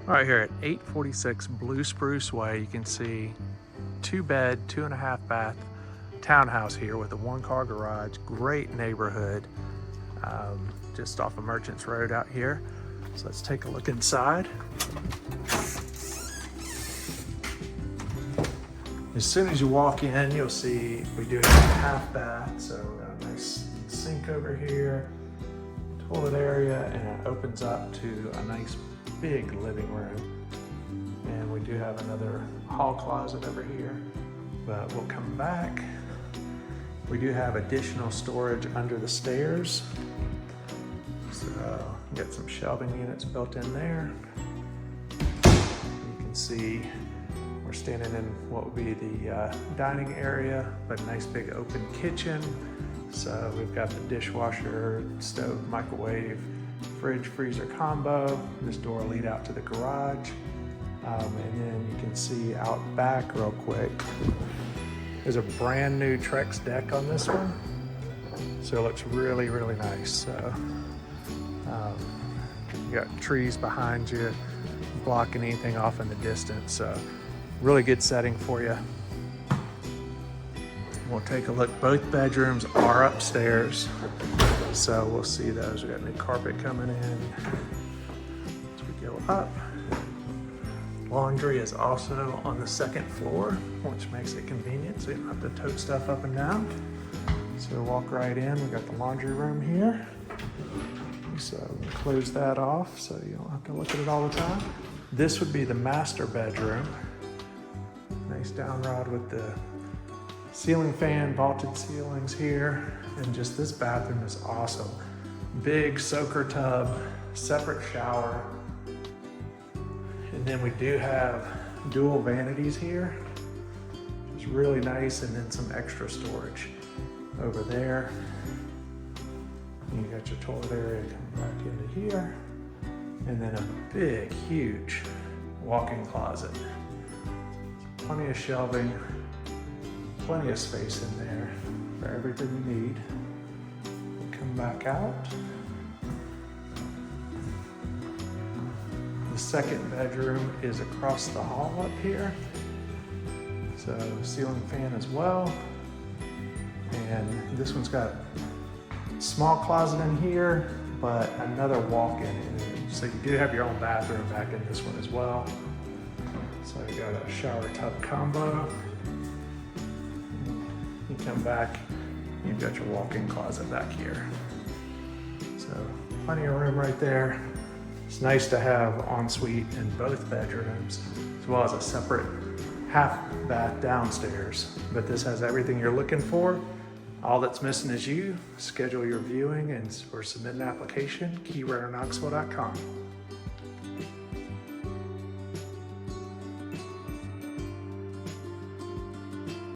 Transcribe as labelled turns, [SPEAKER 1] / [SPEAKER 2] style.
[SPEAKER 1] All right, here at 846 Blue Spruce Way, you can see 2-bed, 2.5 bath townhouse here with a 1-car garage. Great neighborhood, just off of Merchants Road out here. So let's take a look inside. As soon as you walk in, you'll see we do have a half bath. So we've got a nice sink over here, toilet area, and it opens up to a nice big living room. And we do have another hall closet over here, but we'll come back. We do have additional storage under the stairs. So get some shelving units built in there. You can see we're standing in what would be the dining area, but nice big open kitchen. So we've got the dishwasher, stove, microwave, fridge, freezer combo. This door will lead out to the garage. And then you can see out back real quick. There's a brand new Trex deck on this one. So it looks really, really nice. So you got trees behind you, blocking anything off in the distance. So really good setting for you. We'll take a look. Both bedrooms are upstairs. So we'll see those. We got new carpet coming in. As we go up. Laundry is also on the second floor, which makes it convenient, so you don't have to tote stuff up and down. So walk right in. We got the laundry room here. So we'll close that off so you don't have to look at it all the time. This would be the master bedroom. Nice down rod with the ceiling fan, vaulted ceilings here. And just this bathroom is awesome. Big soaker tub, separate shower. And then we do have dual vanities here. It's really nice, and then some extra storage over there. And you got your toilet area coming back into here. And then a big, huge walk-in closet. Plenty of shelving, plenty of space in there for everything you need. We come back out. The second bedroom is across the hall up here. So ceiling fan as well. And this one's got a small closet in here, but another walk-in. So you do have your own bathroom back in this one as well. So you got a shower tub combo. You come back, you've got your walk-in closet back here. So plenty of room right there. It's nice to have ensuite in both bedrooms, as well as a separate half bath downstairs. But this has everything you're looking for. All that's missing is you. Schedule your viewing or submit an application, KeyrenterKnoxville.com.